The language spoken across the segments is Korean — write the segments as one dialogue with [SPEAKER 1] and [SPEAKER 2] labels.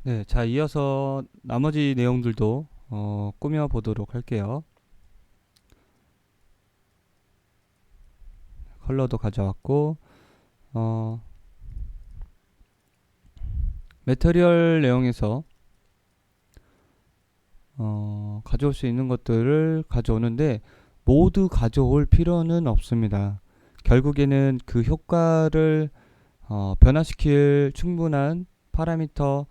[SPEAKER 1] 네, 자, 이어서 나머지 내용들도 꾸며 보도록 할게요. 컬러도 가져왔고, 어, 매터리얼 내용에서 가져올 수 있는 것들을 가져오는데 모두 가져올 필요는 없습니다. 결국에는 그 효과를 변화시킬 충분한 파라미터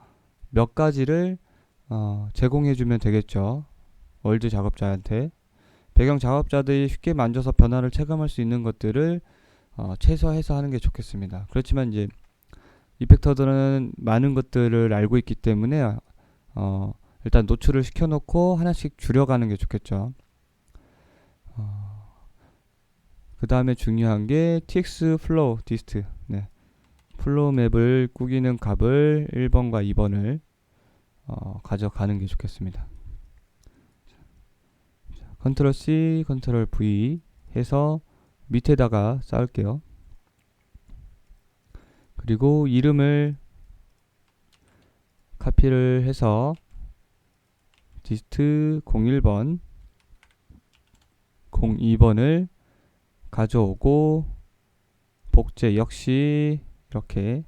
[SPEAKER 1] 몇 가지를 제공해주면 되겠죠. 월드 작업자한테. 배경 작업자들이 쉽게 만져서 변화를 체감할 수 있는 것들을 최소화해서 하는 게 좋겠습니다. 그렇지만 이제 이펙터들은 많은 것들을 알고 있기 때문에 일단 노출을 시켜놓고 하나씩 줄여가는 게 좋겠죠. 그 다음에 중요한 게 TX 플로우 디스트. 네. 플로우 맵을 꾸기는 값을 1번과 2번을 가져가는 게 좋겠습니다. 컨트롤 C, 컨트롤 V 해서 밑에다가 쌓을게요. 그리고 이름을 카피를 해서 디스트 01번, 02번을 가져오고 복제 역시 이렇게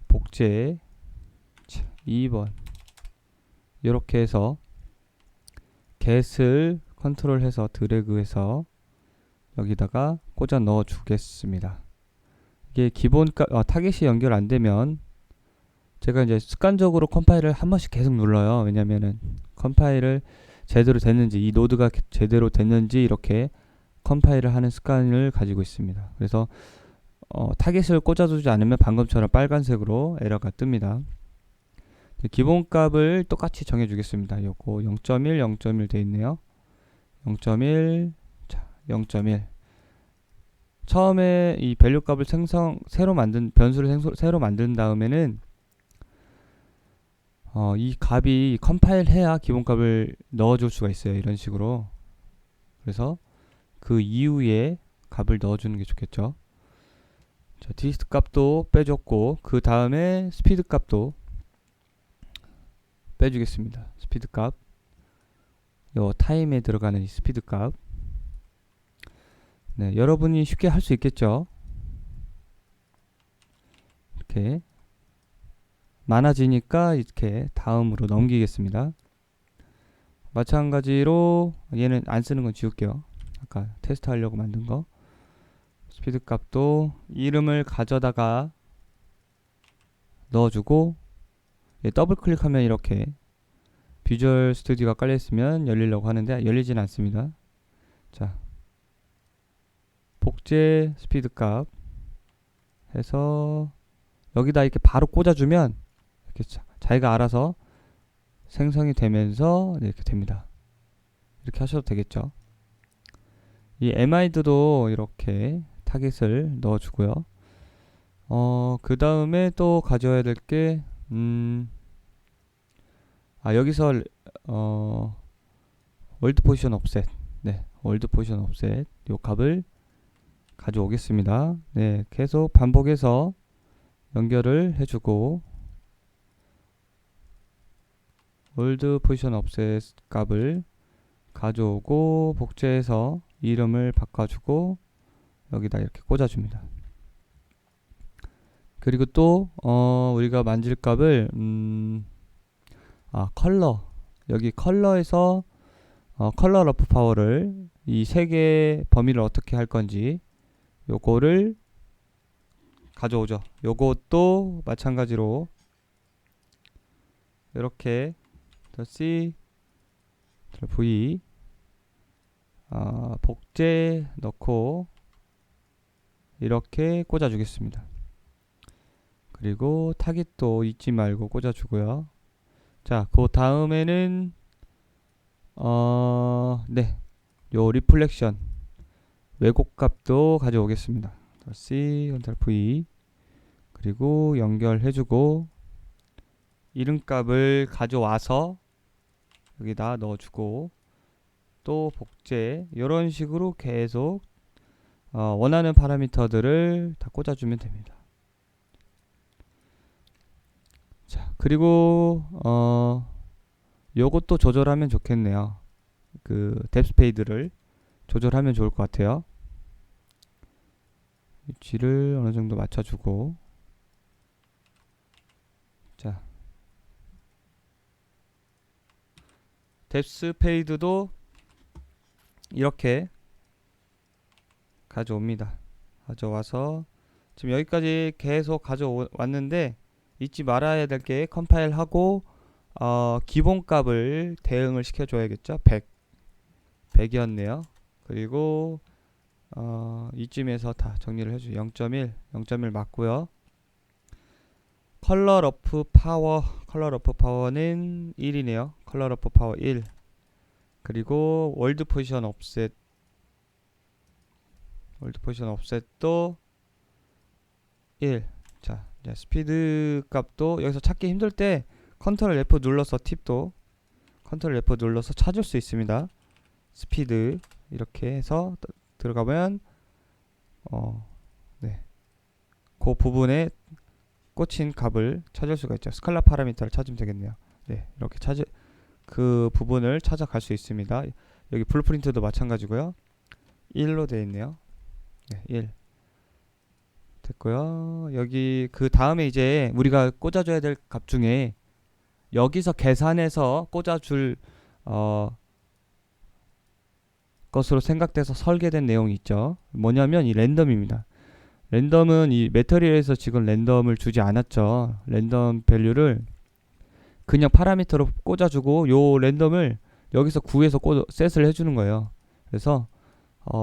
[SPEAKER 1] 복제 2번 이렇게 해서 get을 컨트롤해서 드래그해서 여기다가 꽂아 넣어 주겠습니다. 이게 기본 타겟이 연결 안 되면 제가 이제 습관적으로 컴파일을 한 번씩 계속 눌러요. 왜냐면은 컴파일을 제대로 됐는지, 이 노드가 제대로 됐는지 이렇게 컴파일을 하는 습관을 가지고 있습니다. 그래서 타겟을 꽂아두지 않으면 방금처럼 빨간색으로 에러가 뜹니다. 기본값을 똑같이 정해주겠습니다. 요거 0.1, 0.1 돼 있네요. 0.1, 자, 0.1. 처음에 이 밸류 값을 변수를 새로 만든 다음에는 이 값이 컴파일 해야 기본값을 넣어줄 수가 있어요. 이런 식으로. 그래서 그 이후에 값을 넣어주는 게 좋겠죠. 자, 디스트 값도 빼줬고 그 다음에 스피드 값도 빼주겠습니다. 스피드 값. 요 타임에 들어가는 이 스피드 값. 네, 여러분이 쉽게 할 수 있겠죠. 이렇게 많아지니까 이렇게 다음으로 넘기겠습니다. 마찬가지로 얘는 안 쓰는 건 지울게요. 아까 테스트 하려고 만든 거. 스피드 값도 이름을 가져다가 넣어주고 더블 클릭하면 이렇게 비주얼 스튜디오가 깔려있으면 열리려고 하는데 열리진 않습니다. 자, 복제 스피드 값 해서 여기다 이렇게 바로 꽂아주면 이렇게 자기가 알아서 생성이 되면서 이렇게 됩니다. 이렇게 하셔도 되겠죠. 이 MID도 이렇게 타겟을 넣어주고요. 그 다음에 또 가져야 될 게 여기서 월드 포지션 옵셋, 네, 월드 포지션 옵셋 요 값을 가져오겠습니다. 네, 계속 반복해서 연결을 해주고 월드 포지션 옵셋 값을 가져오고 복제해서 이름을 바꿔주고 여기다 이렇게 꽂아줍니다. 그리고 또 우리가 만질 값을 컬러, 여기 컬러에서 컬러 러프 파워를 이 세 개의 범위를 어떻게 할 건지 요거를 가져오죠. 요것도 마찬가지로 이렇게 C V 복제 넣고 이렇게 꽂아 주겠습니다. 그리고 타깃도 잊지 말고 꽂아 주고요. 자, 그 다음에는 네, 요 리플렉션 왜곡 값도 가져오겠습니다. C 컨트롤 V 그리고 연결해주고 이름 값을 가져와서 여기다 넣어주고 또 복제 이런 식으로 계속 원하는 파라미터들을 다 꽂아주면 됩니다. 자, 그리고 요것도 조절하면 좋겠네요. 그 뎁스 페이드를 조절하면 좋을 것 같아요. 위치를 어느 정도 맞춰주고, 자, 뎁스 페이드도 이렇게 가져옵니다. 가져와서 지금 여기까지 계속 가져왔는데 잊지 말아야 될 게 컴파일하고 기본값을 대응을 시켜줘야겠죠. 100이었네요. 그리고 이쯤에서 다 정리를 해줘. 0.1 맞고요. 컬러 러프 파워는 1이네요. 컬러 러프 파워 1. 그리고 월드 포지션 옵셋도 1. 자, 이제 스피드 값도 여기서 찾기 힘들 때 컨트롤 F 눌러서 팁도 컨트롤 F 눌러서 찾을 수 있습니다. 스피드 이렇게 해서 들어가면 네, 그 부분에 꽂힌 값을 찾을 수가 있죠. 스칼라 파라미터를 찾으면 되겠네요. 네, 이렇게 그 부분을 찾아갈 수 있습니다. 여기 블루프린트도 마찬가지고요. 1로 되어 있네요. 네, 1 됐고요. 여기 그 다음에 이제 우리가 꽂아줘야 될 값 중에 여기서 계산해서 꽂아줄 것으로 생각돼서 설계된 내용이 있죠. 뭐냐면 이 랜덤입니다. 랜덤은 이 매터리얼에서 지금 랜덤을 주지 않았죠. 랜덤 밸류를 그냥 파라미터로 꽂아주고 요 랜덤을 여기서 구해서 셋을 해주는 거예요. 그래서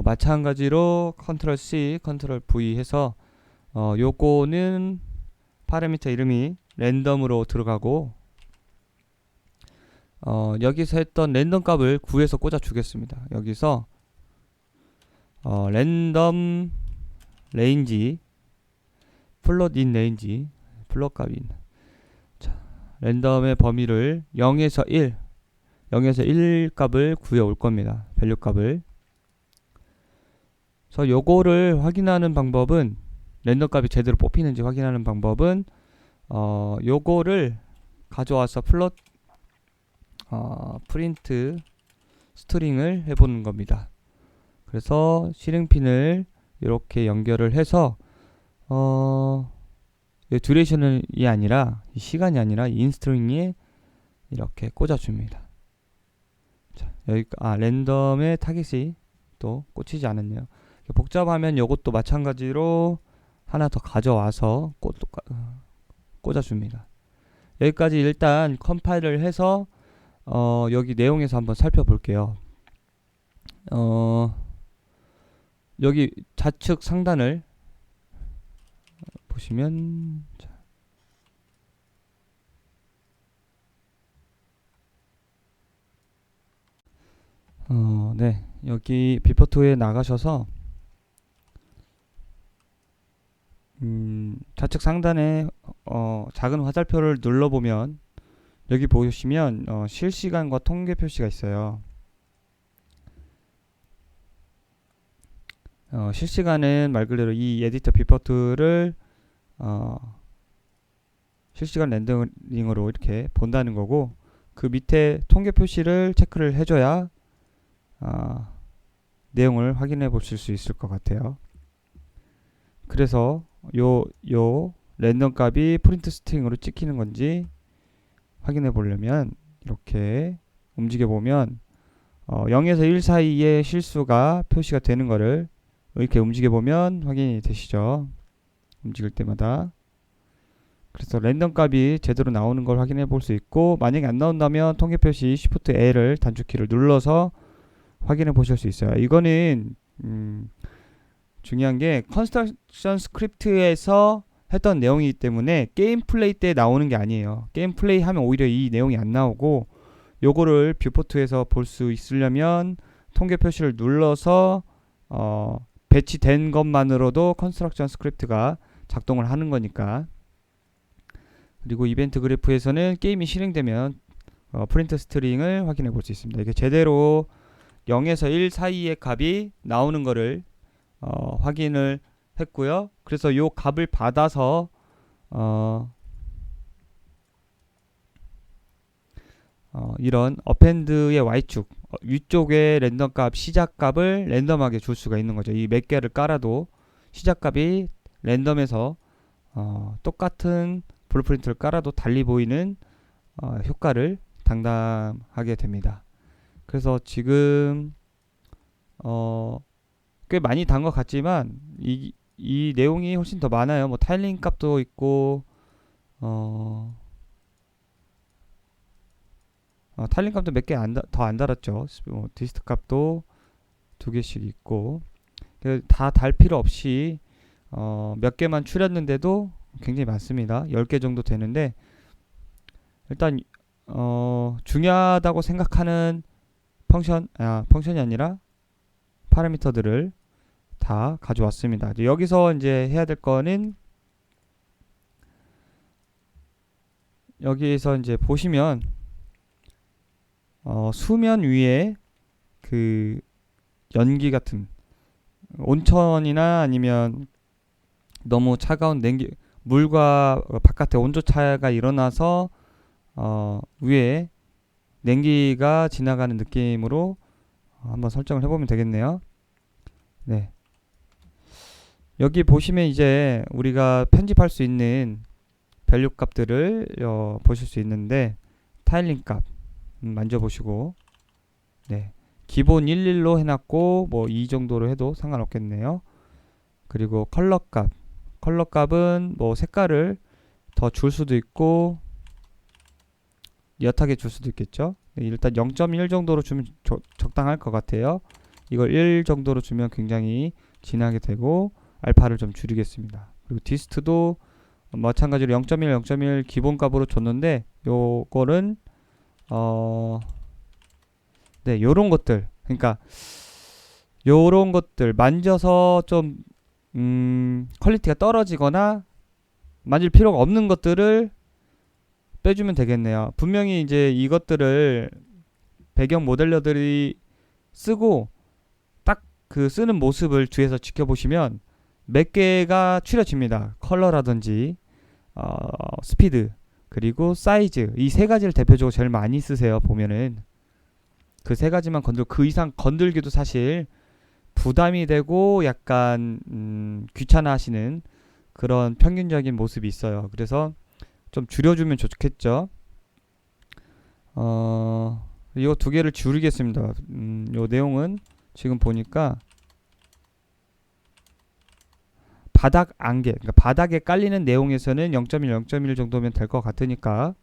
[SPEAKER 1] 마찬가지로 컨트롤 C, 컨트롤 V 해서 요거는 파라미터 이름이 랜덤으로 들어가고 여기서 했던 랜덤 값을 구해서 꽂아 주겠습니다. 여기서 랜덤 레인지 플롯 인 레인지 플롯 값인 자, 랜덤의 범위를 0에서 1 값을 구해 올 겁니다. 밸류 값을. 그래서 요거를 확인하는 방법은 랜덤 값이 제대로 뽑히는지 확인하는 방법은 요거를 가져와서 프린트 스트링을 해보는 겁니다. 그래서 실행핀을 이렇게 연결을 해서 듀레이션이 아니라 시간이 아니라 인스트링에 이렇게 꽂아줍니다. 자, 여기 랜덤의 타깃이 또 꽂히지 않았네요. 복잡하면 이것도 마찬가지로 하나 더 가져와서 꽂아줍니다. 여기까지 일단 컴파일을 해서 여기 내용에서 한번 살펴볼게요. 여기 좌측 상단을 보시면 네, 여기 비포2에 나가셔서 좌측 상단에 작은 화살표를 눌러보면 여기 보시면 실시간과 통계 표시가 있어요. 실시간은 말 그대로 이 에디터 비포2를 실시간 렌더링으로 이렇게 본다는 거고, 그 밑에 통계 표시를 체크를 해줘야 내용을 확인해 보실 수 있을 것 같아요. 그래서 요 랜덤 값이 프린트 스트링으로 찍히는 건지 확인해 보려면 이렇게 움직여 보면 0에서 1 사이에 실수가 표시가 되는 거를 이렇게 움직여 보면 확인이 되시죠. 움직일 때마다. 그래서 랜덤 값이 제대로 나오는 걸 확인해 볼 수 있고, 만약에 안 나온다면 통계 표시 Shift L을 단축키를 눌러서 확인해 보실 수 있어요. 이거는 중요한 게 컨스트럭션 스크립트에서 했던 내용이기 때문에 게임 플레이 때 나오는 게 아니에요. 게임 플레이 하면 오히려 이 내용이 안 나오고, 요거를 뷰포트에서 볼 수 있으려면 통계 표시를 눌러서 배치된 것만으로도 컨스트럭션 스크립트가 작동을 하는 거니까. 그리고 이벤트 그래프에서는 게임이 실행되면 프린트 스트링을 확인해 볼 수 있습니다. 이게 제대로 0에서 1 사이의 값이 나오는 거를 확인을 했고요. 그래서 요 값을 받아서 이런 어펜드의 Y축 위쪽에 랜덤 값 시작값을 랜덤하게 줄 수가 있는 거죠. 이 몇 개를 깔아도 시작값이 랜덤에서 똑같은 블루프린트를 깔아도 달리 보이는 효과를 담당하게 됩니다. 그래서 지금 꽤 많이 단 것 같지만 이 내용이 훨씬 더 많아요. 뭐 타일링 값도 있고 타일링 값도 몇 개 더 안 달았죠. 디스트 값도 2개씩 있고 다 달 필요 없이 몇 개만 추렸는데도 굉장히 많습니다. 10개 정도 되는데 일단 중요하다고 생각하는 펑션이 아니라 파라미터들을 다 가져왔습니다. 여기서 이제 해야 될 거는 여기에서 이제 보시면 수면 위에 그 연기 같은 온천이나 아니면 너무 차가운 물과 바깥에 온도 차이가 일어나서 위에 냉기가 지나가는 느낌으로 한번 설정을 해보면 되겠네요. 네. 여기 보시면 이제 우리가 편집할 수 있는 밸류 값들을 보실 수 있는데 타일링 값 만져보시고 네. 기본 11로 해놨고 뭐 이 정도로 해도 상관없겠네요. 그리고 컬러 값은 뭐 색깔을 더 줄 수도 있고 옅하게 줄 수도 있겠죠. 일단 0.1 정도로 주면 적당할 것 같아요. 이걸 1 정도로 주면 굉장히 진하게 되고 알파를 좀 줄이겠습니다. 그리고 디스트도 마찬가지로 0.1, 0.1 기본값으로 줬는데 요거는 네, 요런 것들 그러니까 요런 것들 만져서 좀 퀄리티가 떨어지거나 만질 필요가 없는 것들을 빼주면 되겠네요. 분명히 이제 이것들을 배경 모델러들이 쓰고 딱 그 쓰는 모습을 뒤에서 지켜보시면 몇 개가 추려집니다. 컬러라든지 스피드 그리고 사이즈 이 세 가지를 대표적으로 제일 많이 쓰세요. 보면은 그 세 가지만 그 이상 건들기도 사실 부담이 되고 약간 귀찮아 하시는 그런 평균적인 모습이 있어요. 그래서 좀 줄여주면 좋겠죠. 이거 2개를 줄이겠습니다. 요 내용은 지금 보니까 바닥 안개, 그러니까 바닥에 깔리는 내용에서는 0.1, 0.1 정도면 될 것 같으니까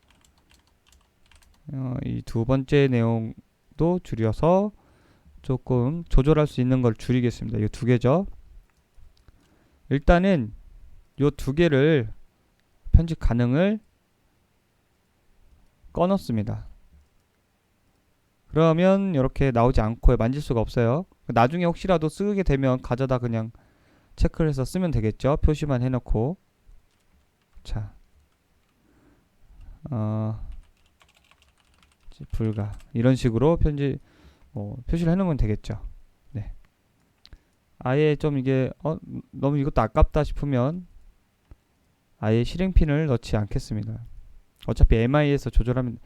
[SPEAKER 1] 이 두 번째 내용도 줄여서 조금 조절할 수 있는 걸 줄이겠습니다. 이 2개죠. 일단은 이 2개를 편집 가능을 꺼놓습니다. 그러면 이렇게 나오지 않고 만질 수가 없어요. 나중에 혹시라도 쓰게 되면 가져다 그냥 체크를 해서 쓰면 되겠죠. 표시만 해놓고 자 불가 이런 식으로 표시를 해놓으면 되겠죠. 네. 아예 좀 이게 너무 이것도 아깝다 싶으면 아예 실행핀을 넣지 않겠습니다. 어차피 MI에서 조절하면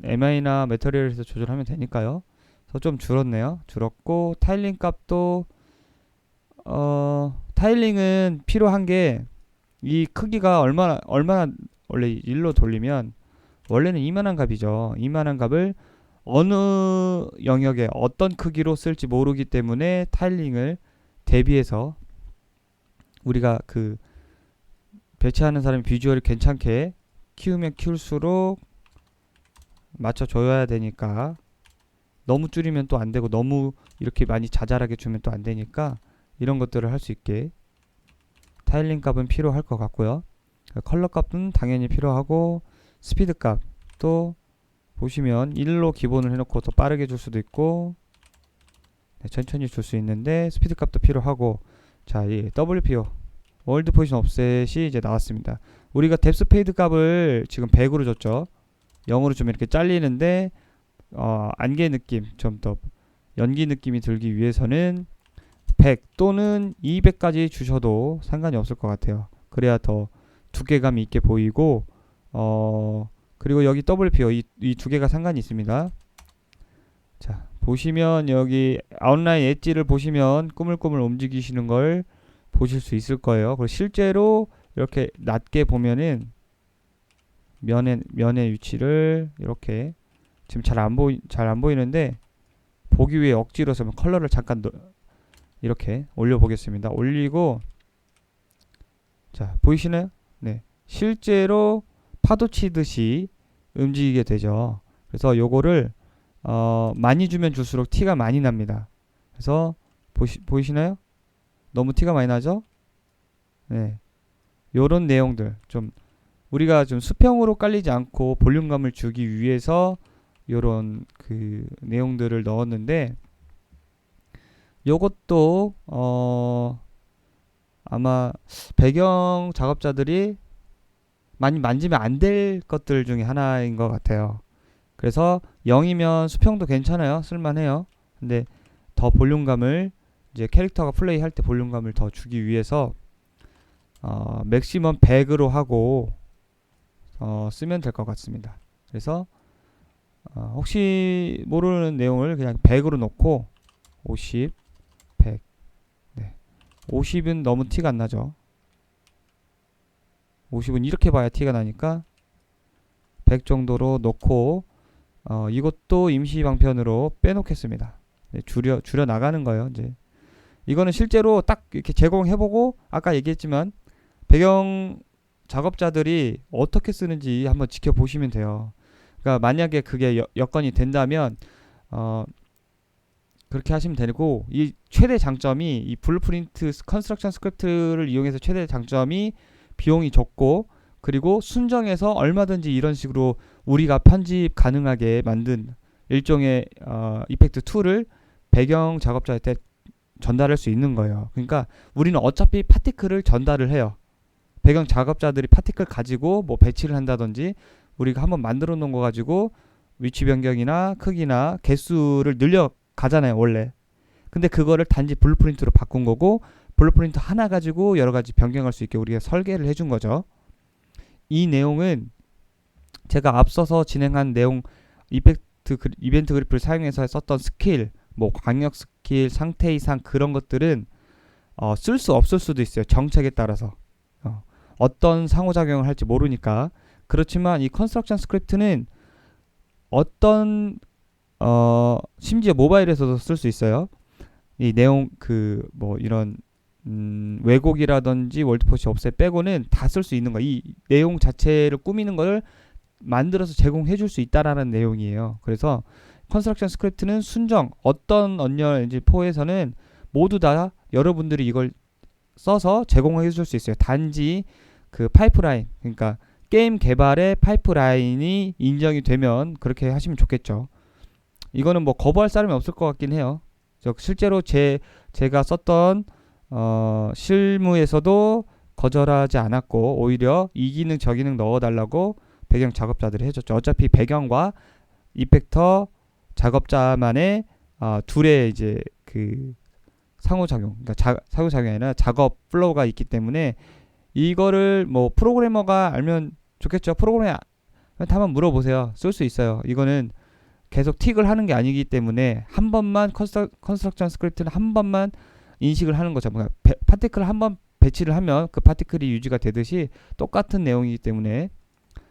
[SPEAKER 1] MI나 매터리얼에서 조절하면 되니까요. 그래서 좀 줄었네요. 줄었고 타일링 값도 타일링은 필요한 게 이 크기가 얼마나 원래 1로 돌리면 원래는 이만한 값이죠. 이만한 값을 어느 영역에 어떤 크기로 쓸지 모르기 때문에 타일링을 대비해서 우리가 그 배치하는 사람이 비주얼이 괜찮게 키우면 키울수록 맞춰줘야 되니까 너무 줄이면 또 안되고 너무 이렇게 많이 자잘하게 주면 또 안되니까 이런 것들을 할 수 있게 타일링 값은 필요할 것 같고요. 컬러 값은 당연히 필요하고 스피드 값도 보시면 1로 기본을 해놓고 더 빠르게 줄 수도 있고 네, 천천히 줄 수 있는데 스피드 값도 필요하고 자, 이 WPO 월드 포지션 옵셋이 이제 나왔습니다. 우리가 뎁스 페이드 값을 지금 100으로 줬죠. 0으로 주면 이렇게 잘리는데 안개 느낌 좀 더 연기 느낌이 들기 위해서는 100 또는 200까지 주셔도 상관이 없을 것 같아요. 그래야 더 두께감이 있게 보이고 그리고 여기 WPO 이 두 개가 상관이 있습니다. 자, 보시면 여기 아웃라인 엣지를 보시면 꾸물꾸물 움직이시는 걸 보실 수 있을 거예요. 그리고 실제로 이렇게 낮게 보면은 면의 위치를 이렇게 지금 잘 안 보이는데 보기 위해 억지로 서 컬러를 잠깐 이렇게 올려 보겠습니다. 올리고 자, 보이시나요? 네. 실제로 파도 치듯이 움직이게 되죠. 그래서 요거를 많이 주면 줄수록 티가 많이 납니다. 그래서 보이시나요? 너무 티가 많이 나죠? 네. 요런 내용들 좀 우리가 좀 수평으로 깔리지 않고 볼륨감을 주기 위해서 요런 그 내용들을 넣었는데 요것도 아마 배경 작업자들이 많이 만지면 안 될 것들 중에 하나인 것 같아요. 그래서 0이면 수평도 괜찮아요. 쓸만해요. 근데 더 볼륨감을 이제 캐릭터가 플레이할 때 볼륨감을 더 주기 위해서 맥시멈 100으로 하고 쓰면 될 것 같습니다. 그래서 혹시 모르는 내용을 그냥 100으로 놓고 50, 100. 네. 50은 너무 티가 안 나죠. 50은 이렇게 봐야 티가 나니까 100 정도로 놓고 이것도 임시 방편으로 빼놓겠습니다. 네, 줄여 나가는 거예요. 이제 이거는 실제로 딱 이렇게 제공해보고 아까 얘기했지만 배경 작업자들이 어떻게 쓰는지 한번 지켜보시면 돼요. 그러니까 만약에 그게 여건이 된다면 그렇게 하시면 되고 이 최대 장점이 이 블루프린트 컨스트럭션 스크립트를 이용해서 최대 장점이 비용이 적고 그리고 순정해서 얼마든지 이런 식으로 우리가 편집 가능하게 만든 일종의 이펙트 툴을 배경 작업자한테 전달할 수 있는 거예요. 그러니까 우리는 어차피 파티클을 전달을 해요. 배경 작업자들이 파티클 가지고 뭐 배치를 한다든지 우리가 한번 만들어 놓은 거 가지고 위치 변경이나 크기나 개수를 늘려 가잖아요, 원래. 근데 그거를 단지 블루프린트로 바꾼 거고 블루프린트 하나 가지고 여러 가지 변경할 수 있게 우리가 설계를 해준 거죠. 이 내용은 제가 앞서서 진행한 내용 이벤트 그래프를 사용해서 썼던 스킬, 뭐 광역 스킬, 상태 이상 그런 것들은 쓸 수 없을 수도 있어요. 정책에 따라서. 어떤 상호작용을 할지 모르니까. 그렇지만 이 컨스트럭션 스크립트는 어떤 심지어 모바일에서도 쓸 수 있어요. 이 내용 뭐 이런 왜곡이라든지 월드포시 업셋 빼고는 다 쓸 수 있는 거. 이 내용 자체를 꾸미는 걸 만들어서 제공해 줄 수 있다라는 내용이에요. 그래서 컨스트럭션 스크립트는 순정 어떤 언리얼 엔진 4에서는 모두 다 여러분들이 이걸 써서 제공해 줄 수 있어요. 단지 그 파이프라인, 그러니까 게임 개발의 파이프라인이 인정이 되면 그렇게 하시면 좋겠죠. 이거는 뭐 거부할 사람이 없을 것 같긴 해요. 실제로 제가 썼던 실무에서도 거절하지 않았고 오히려 이 기능 저 기능 넣어달라고 배경 작업자들이 해줬죠. 어차피 배경과 이펙터 작업자만의 둘의 이제 그 상호작용, 그러니까 상호작용이 아니라 작업 플로우가 있기 때문에 이거를 뭐 프로그래머가 알면 좋겠죠. 프로그래머한테 한번 물어보세요. 쓸 수 있어요. 이거는 계속 틱을 하는 게 아니기 때문에 한 번만 컨스트럭션 스크립트는 한 번만 인식을 하는 거죠. 그러니까 파티클을 한 번 배치를 하면 그 파티클이 유지가 되듯이 똑같은 내용이기 때문에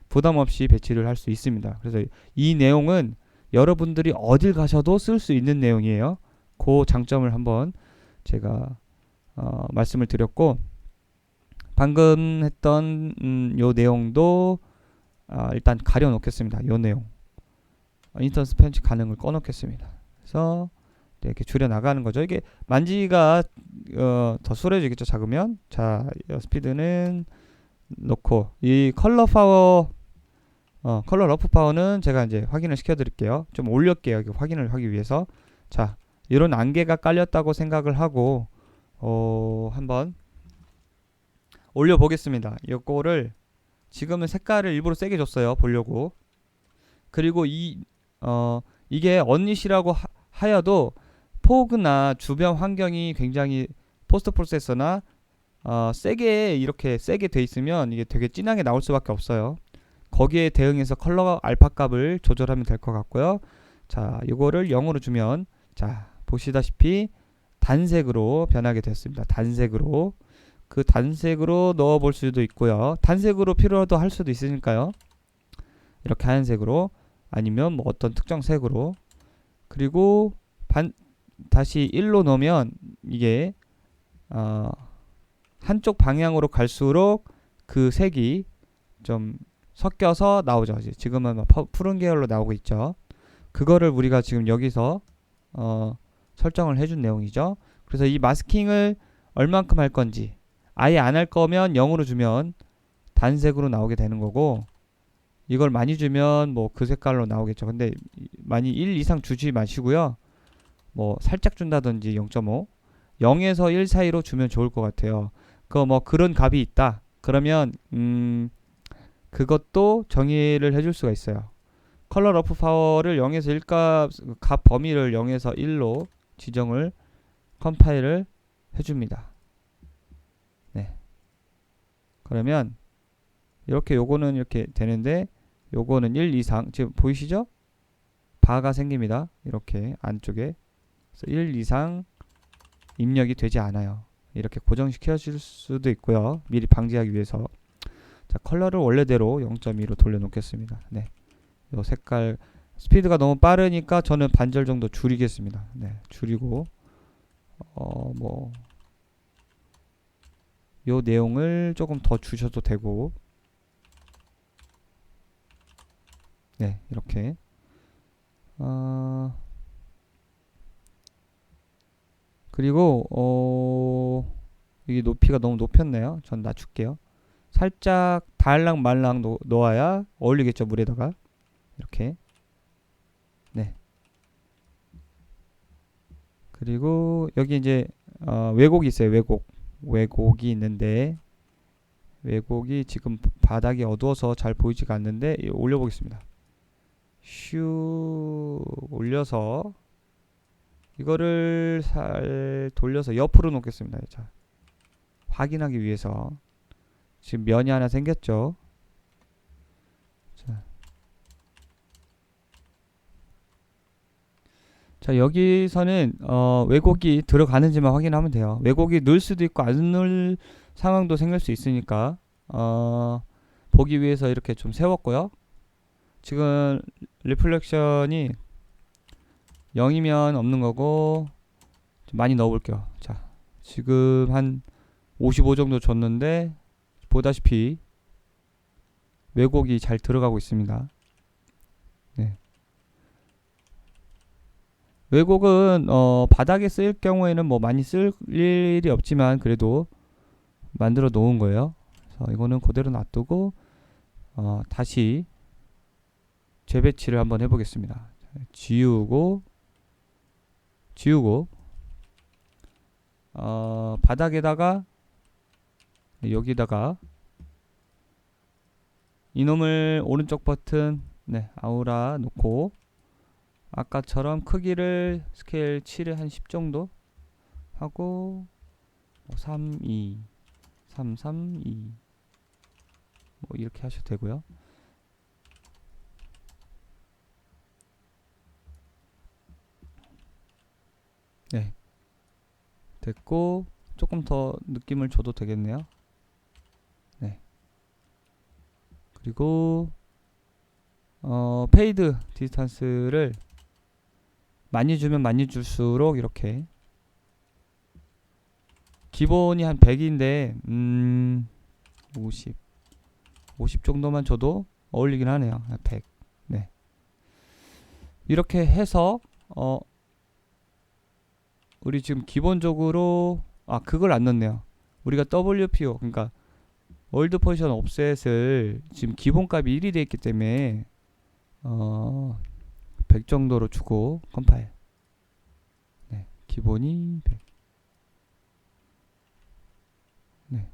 [SPEAKER 1] 부담 없이 배치를 할 수 있습니다. 그래서 이 내용은 여러분들이 어딜 가셔도 쓸 수 있는 내용이에요. 그 장점을 한번 제가 말씀을 드렸고 방금 했던 요 내용도 일단 가려 놓겠습니다. 요 내용 인스턴스 편집 가능을 꺼 놓겠습니다. 그래서 이렇게 줄여 나가는 거죠. 이게 만지가 더 수월해지겠죠. 작으면. 자, 스피드는 놓고 이 컬러 파워 컬러 러프 파워는 제가 이제 확인을 시켜 드릴게요. 좀 올릴게요. 확인을 하기 위해서. 자, 이런 안개가 깔렸다고 생각을 하고 한번 올려 보겠습니다. 이거를 지금은 색깔을 일부러 세게 줬어요. 보려고. 그리고 이게 언닛이라고 하여도 포그나 주변 환경이 굉장히 포스트 프로세서나 세게 이렇게 세게 돼 있으면 이게 되게 진하게 나올 수밖에 없어요. 거기에 대응해서 컬러 알파 값을 조절하면 될 것 같고요. 자, 이거를 0으로 주면 자, 보시다시피 단색으로 변하게 됐습니다. 단색으로. 그 단색으로 넣어 볼 수도 있고요. 단색으로 필요도 할 수도 있으니까요. 이렇게 하얀색으로 아니면 뭐 어떤 특정 색으로. 그리고 다시 1로 넣으면 이게 한쪽 방향으로 갈수록 그 색이 좀 섞여서 나오죠. 지금은 푸른 계열로 나오고 있죠. 그거를 우리가 지금 여기서 설정을 해준 내용이죠. 그래서 이 마스킹을 얼만큼 할 건지, 아예 안 할 거면 0으로 주면 단색으로 나오게 되는 거고, 이걸 많이 주면 뭐 그 색깔로 나오겠죠. 근데 많이 1 이상 주지 마시고요. 뭐 살짝 준다든지 0.5, 0에서 1 사이로 주면 좋을 것 같아요. 뭐 그런 값이 있다. 그러면 그것도 정의를 해줄 수가 있어요. 컬러 러프 파워를 0에서 1 값 범위를 0에서 1로 지정을 컴파일을 해줍니다. 네. 그러면 이렇게 요거는 이렇게 되는데 요거는 1 이상 지금 보이시죠? 바가 생깁니다. 이렇게 안쪽에 1 이상 입력이 되지 않아요. 이렇게 고정시켜 줄 수도 있고요. 미리 방지하기 위해서. 자, 컬러를 원래대로 0.2로 돌려놓겠습니다. 네. 요 색깔 스피드가 너무 빠르니까 저는 반절 정도 줄이겠습니다. 네, 줄이고 뭐 요 내용을 조금 더 주셔도 되고, 네, 이렇게 그리고 이게 높이가 너무 높였네요. 전 낮출게요. 살짝 달랑 말랑 놓아야 어울리겠죠, 물에다가. 이렇게. 네. 그리고 여기 이제 왜곡이 있어요. 왜곡이 있는데, 왜곡이 지금 바닥이 어두워서 잘 보이지가 않는데 올려보겠습니다. 슈 올려서 이거를 살 돌려서 옆으로 놓겠습니다. 자, 확인하기 위해서. 지금 면이 하나 생겼죠. 자, 여기서는 왜곡이 들어가는지만 확인하면 돼요. 왜곡이 넣을 수도 있고 안 넣을 상황도 생길 수 있으니까 보기 위해서 이렇게 좀 세웠고요. 지금 리플렉션이 0이면 없는 거고, 좀 많이 넣어볼게요. 자, 지금 한 55 정도 줬는데 보다시피 왜곡이 잘 들어가고 있습니다. 네. 왜곡은 바닥에 쓸 경우에는 뭐 많이 쓸 일이 없지만 그래도 만들어 놓은 거예요. 그래서 이거는 그대로 놔두고 다시 재배치를 한번 해보겠습니다. 지우고 바닥에다가 여기다가 이놈을 오른쪽 버튼 아우라 놓고 아까처럼 크기를 스케일 7에 한 10 정도 하고 3, 2, 3, 3, 2 뭐 이렇게 하셔도 되고요. 네, 됐고 조금 더 느낌을 줘도 되겠네요. 네, 그리고 페이드 디스턴스를 많이 주면 많이 줄수록 이렇게 기본이 한 100인데 50 정도만 줘도 어울리긴 하네요. 100. 네. 이렇게 해서 우리 지금 기본적으로 그걸 안 넣네요. 우리가 WPO 그러니까 월드 포지션 옵셋을 지금 기본값이 1이 되어 있기 때문에 100 정도로 주고 컴파일. 네, 기본이 100. 네.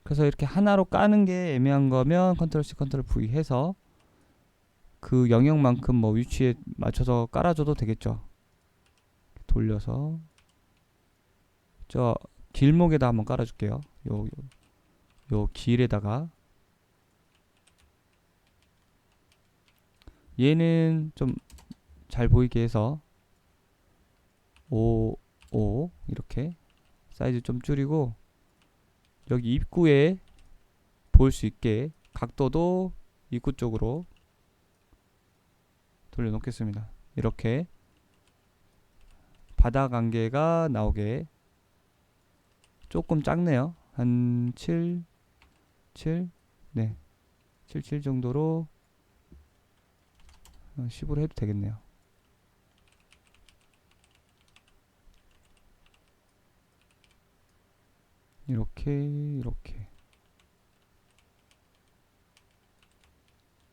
[SPEAKER 1] 그래서 이렇게 하나로 까는 게 애매한 거면 컨트롤 C 컨트롤 V 해서 그 영역만큼 뭐 위치에 맞춰서 깔아줘도 되겠죠. 돌려서 저 길목에다 한번 깔아줄게요. 요 길에다가 얘는 좀 잘 보이게 해서 5, 5 이렇게 사이즈 좀 줄이고, 여기 입구에 볼 수 있게 각도도 입구 쪽으로 돌려놓겠습니다. 이렇게 바닥 안개가 나오게. 조금 작네요. 한 7, 7, 네, 7, 7 정도로 10으로 해도 되겠네요. 이렇게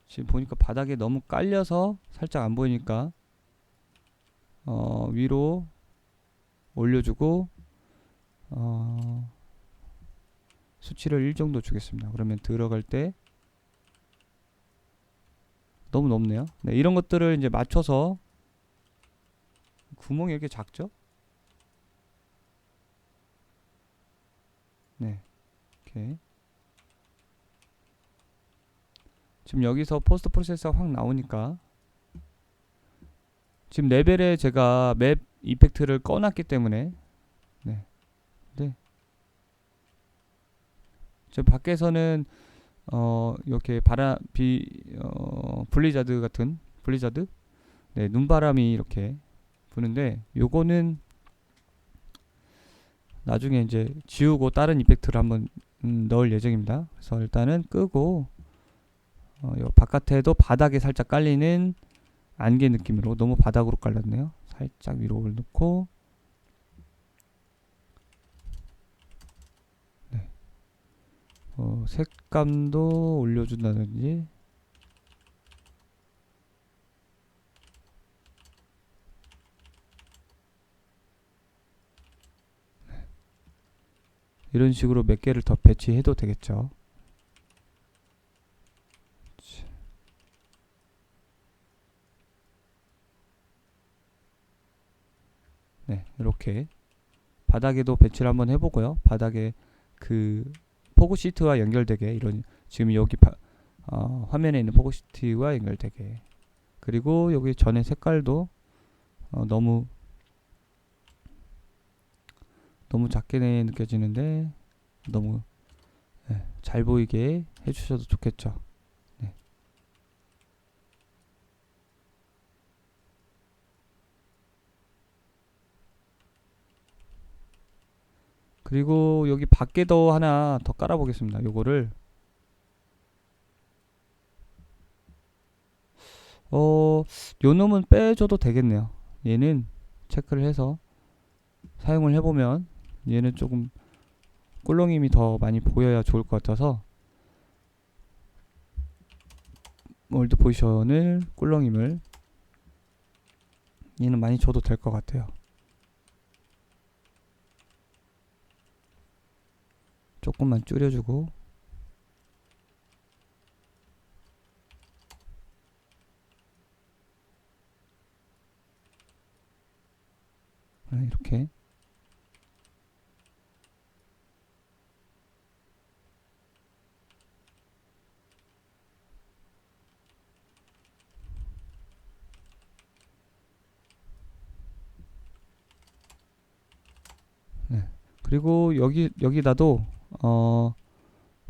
[SPEAKER 1] 지금 보니까 바닥에 너무 깔려서 살짝 안 보이니까 위로 올려주고 수치를 1 정도 주겠습니다. 그러면 들어갈 때 너무 높네요. 네, 이런 것들을 이제 맞춰서, 구멍이 이렇게 작죠? 네, 이렇게. 지금 여기서 포스트 프로세서가 확 나오니까, 지금 레벨에 제가 맵 이펙트를 꺼놨기 때문에, 네, 네. 저 밖에서는 이렇게 블리자드 같은, 블리자드, 네, 눈바람이 이렇게 부는데, 요거는 나중에 이제 지우고 다른 이펙트를 한번 넣을 예정입니다. 그래서 일단은 끄고, 요 바깥에도 바닥에 살짝 깔리는 안개 느낌으로, 너무 바닥으로 깔렸네요. 살짝 위로 올려놓고, 네, 색감도 올려준다든지, 이런 식으로 몇 개를 더 배치해도 되겠죠. 네, 이렇게 바닥에도 배치를 한번 해보고요. 바닥에 그 포구 시트와 연결되게, 이런, 지금 여기 화면에 있는 포구 시트와 연결되게. 그리고 여기 전의 색깔도 너무 작게 느껴지는데, 너무 잘 보이게 해주셔도 좋겠죠. 네. 그리고 여기 밖에도 하나 더 깔아 보겠습니다. 요거를 요 놈은 빼줘도 되겠네요. 얘는 체크를 해서 사용을 해보면, 얘는 조금 꿀렁임이 더 많이 보여야 좋을 것 같아서, 월드 포지션을, 꿀렁임을 얘는 많이 줘도 될 것 같아요. 조금만 줄여주고, 이렇게. 네. 그리고 여기다도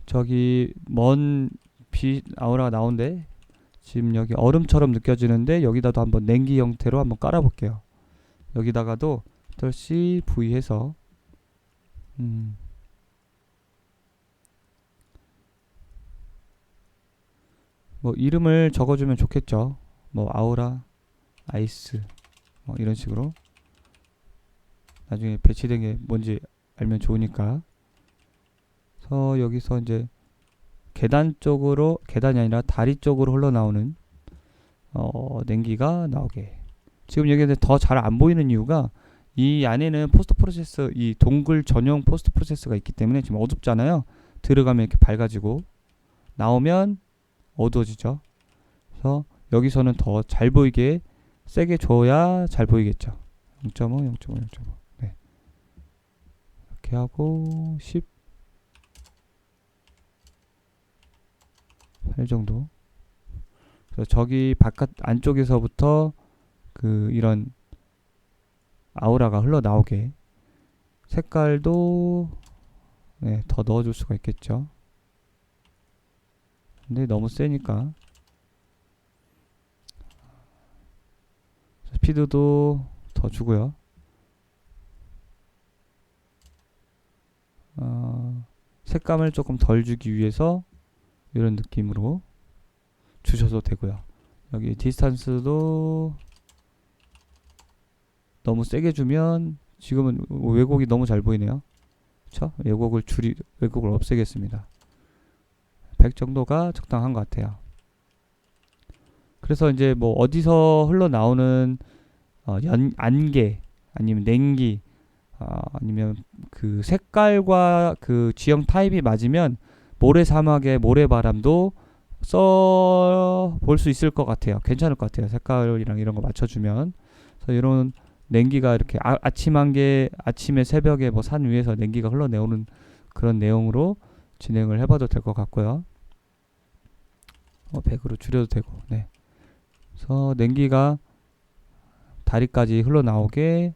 [SPEAKER 1] 저기 먼 빛 아우라가 나오는데, 지금 여기 얼음처럼 느껴지는데, 여기다도 한번 냉기 형태로 한번 깔아 볼게요. 여기다가도 Ctrl+C V 해서 뭐 이름을 적어주면 좋겠죠. 뭐 아우라, 아이스, 뭐 이런 식으로 나중에 배치된 게 뭔지 알면 좋으니까. 그래서 여기서 이제 계단 쪽으로, 계단이 아니라 다리 쪽으로 흘러나오는 냉기가 나오게. 지금 여기 더 잘 안 보이는 이유가, 이 안에는 포스트 프로세서, 이 동글 전용 포스트 프로세서가 있기 때문에 지금 어둡잖아요. 들어가면 이렇게 밝아지고, 나오면 어두워지죠. 그래서 여기서는 더 잘 보이게 세게 줘야 잘 보이겠죠. 0.5, 0.5, 0.5. 네. 이렇게 하고 10, 8 정도. 그래서 저기 바깥 안쪽에서부터 그 이런 아우라가 흘러나오게 색깔도 네, 더 넣어줄 수가 있겠죠. 근데 너무 세니까 스피드도 더 주고요. 색감을 조금 덜 주기 위해서 이런 느낌으로 주셔도 되고요. 여기 디스턴스도 너무 세게 주면 지금은 왜곡이 너무 잘 보이네요. 그쵸? 왜곡을 없애겠습니다. 100 정도가 적당한 것 같아요. 그래서 이제 뭐 어디서 흘러나오는 안개 아니면 냉기 아니면 그 색깔과 그 지형 타입이 맞으면 모래 사막의 모래바람도 써 볼 수 있을 것 같아요. 괜찮을 것 같아요. 색깔이랑 이런 거 맞춰주면. 그래서 이런 냉기가 이렇게 아침에 새벽에 뭐 산 위에서 냉기가 흘러내오는 그런 내용으로 진행을 해봐도 될 것 같고요. 100으로 줄여도 되고. 네. 그래서 냉기가 다리까지 흘러나오게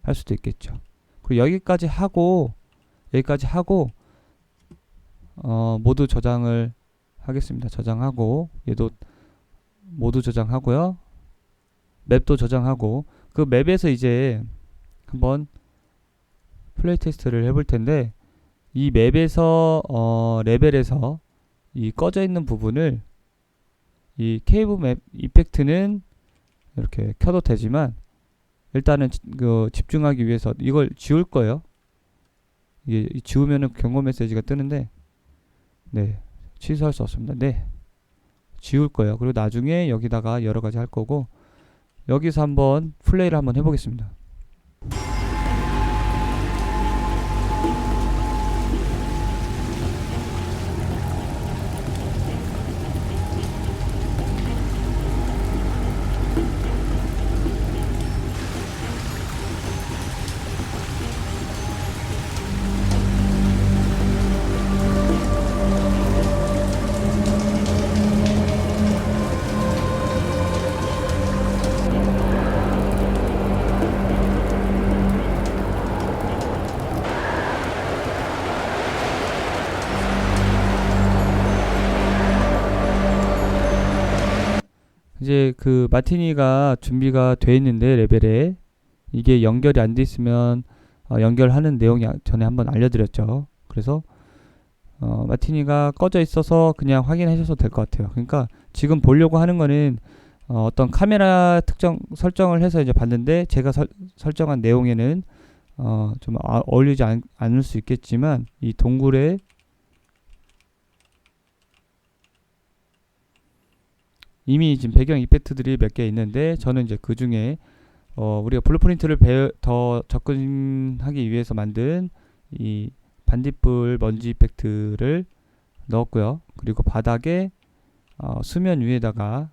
[SPEAKER 1] 할 수도 있겠죠. 그리고 여기까지 하고 모두 저장을 하겠습니다. 저장하고 얘도 모두 저장하고요. 맵도 저장하고 그 맵에서 이제 한번 플레이 테스트를 해볼 텐데 이 맵에서 레벨에서 이 꺼져 있는 부분을 이 케이브 맵 이펙트는 이렇게 켜도 되지만 일단은 집중하기 위해서 이걸 지울 거예요. 이게 지우면은 경고 메시지가 뜨는데 네 취소할 수 없습니다. 네 지울 거예요. 그리고 나중에 여기다가 여러 가지 할 거고 여기서 한번 플레이를 한번 해보겠습니다. 이제 그 마티니가 준비가 돼 있는데 레벨에 이게 연결이 안 돼 있으면 연결하는 내용이 전에 한번 알려드렸죠. 그래서 마티니가 꺼져 있어서 그냥 확인하셔도 될 것 같아요. 그러니까 지금 보려고 하는 거는 어떤 카메라 특정 설정을 해서 이제 봤는데 제가 설정한 내용에는 좀 어울리지 않을 수 있겠지만 이 동굴에 이미 지금 배경 이펙트들이 몇 개 있는데 저는 이제 그 중에 우리가 블루프린트를 더 접근하기 위해서 만든 이 반딧불 먼지 이펙트를 넣었고요. 그리고 바닥에 수면 위에다가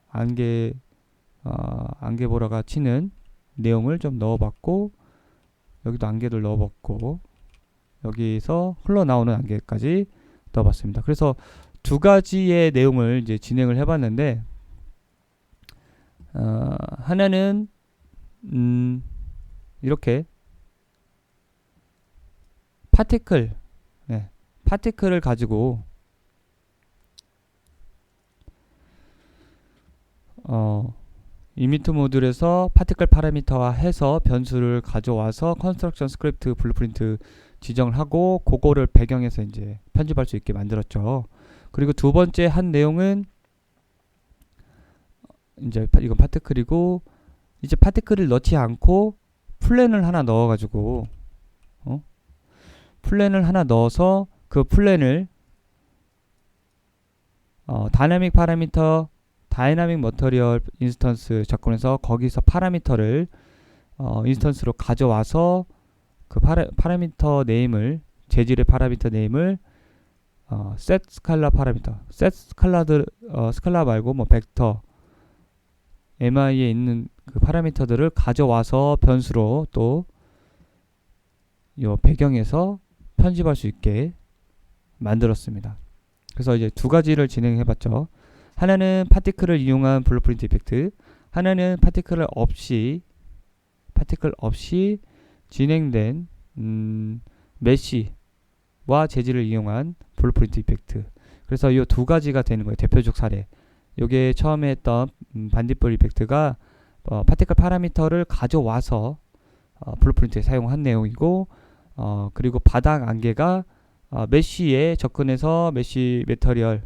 [SPEAKER 1] 안개보라가 치는 내용을 좀 넣어봤고 여기도 안개를 넣어봤고 여기서 흘러나오는 안개까지 넣어봤습니다. 그래서 두 가지의 내용을 이제 진행을 해봤는데 하나는 이렇게 파티클을 가지고 이미트 모듈에서 파티클 파라미터화 해서 변수를 가져와서 컨스트럭션 스크립트 블루프린트 지정을 하고 그거를 배경에서 이제 편집할 수 있게 만들었죠. 그리고 두 번째 한 내용은 이제 이건 파티클이고 이제 파티클을 넣지 않고 플랜을 하나 넣어가지고 플랜을 하나 넣어서 그 플랜을 다이나믹 파라미터 다이나믹 머터리얼 인스턴스 접근해서 거기서 파라미터를 인스턴스로 가져와서 그 파라미터 네임을 재질의 파라미터 네임을 셋 스칼라 파라미터 셋 스칼라 말고 뭐 벡터 MI에 있는 그 파라미터들을 가져와서 변수로 또 요 배경에서 편집할 수 있게 만들었습니다. 그래서 이제 두 가지를 진행해 봤죠. 하나는 파티클을 이용한 블루프린트 이펙트, 하나는 파티클 없이 진행된 메쉬와 재질을 이용한 블루프린트 이펙트. 그래서 이 두 가지가 되는 거예요. 대표적 사례. 요게 처음에 했던 반딧불 이펙트가 파티클 파라미터를 가져와서 블루프린트에 사용한 내용이고, 그리고 바닥 안개가 메쉬에 접근해서 메쉬 매터리얼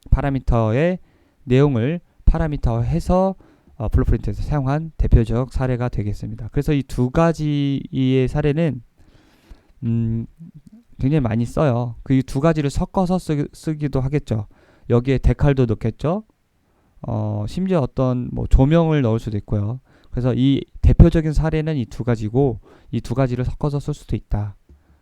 [SPEAKER 1] 파라미터의 내용을 파라미터해서 블루프린트에서 사용한 대표적 사례가 되겠습니다. 그래서 이 두 가지의 사례는 굉장히 많이 써요. 그 두 가지를 섞어서 쓰기도 하겠죠. 여기에 데칼도 넣겠죠. 심지어 어떤 뭐 조명을 넣을 수도 있고요. 그래서 이 대표적인 사례는 이 두 가지고, 이 두 가지를 섞어서 쓸 수도 있다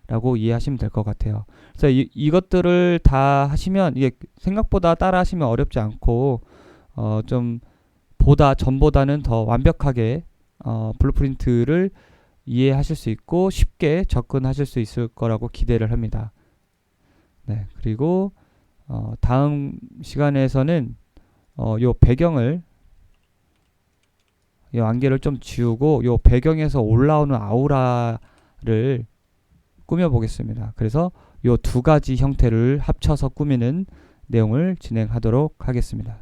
[SPEAKER 1] 라고 이해하시면 될 것 같아요. 그래서 이것들을 다 하시면 이게 생각보다 따라 하시면 어렵지 않고 좀 전보다는 더 완벽하게 블루프린트를 이해하실 수 있고 쉽게 접근하실 수 있을 거라고 기대를 합니다. 네, 그리고 다음 시간에서는 요 배경을, 이 안개를 좀 지우고 요 배경에서 올라오는 아우라를 꾸며 보겠습니다. 그래서 요 두 가지 형태를 합쳐서 꾸미는 내용을 진행하도록 하겠습니다.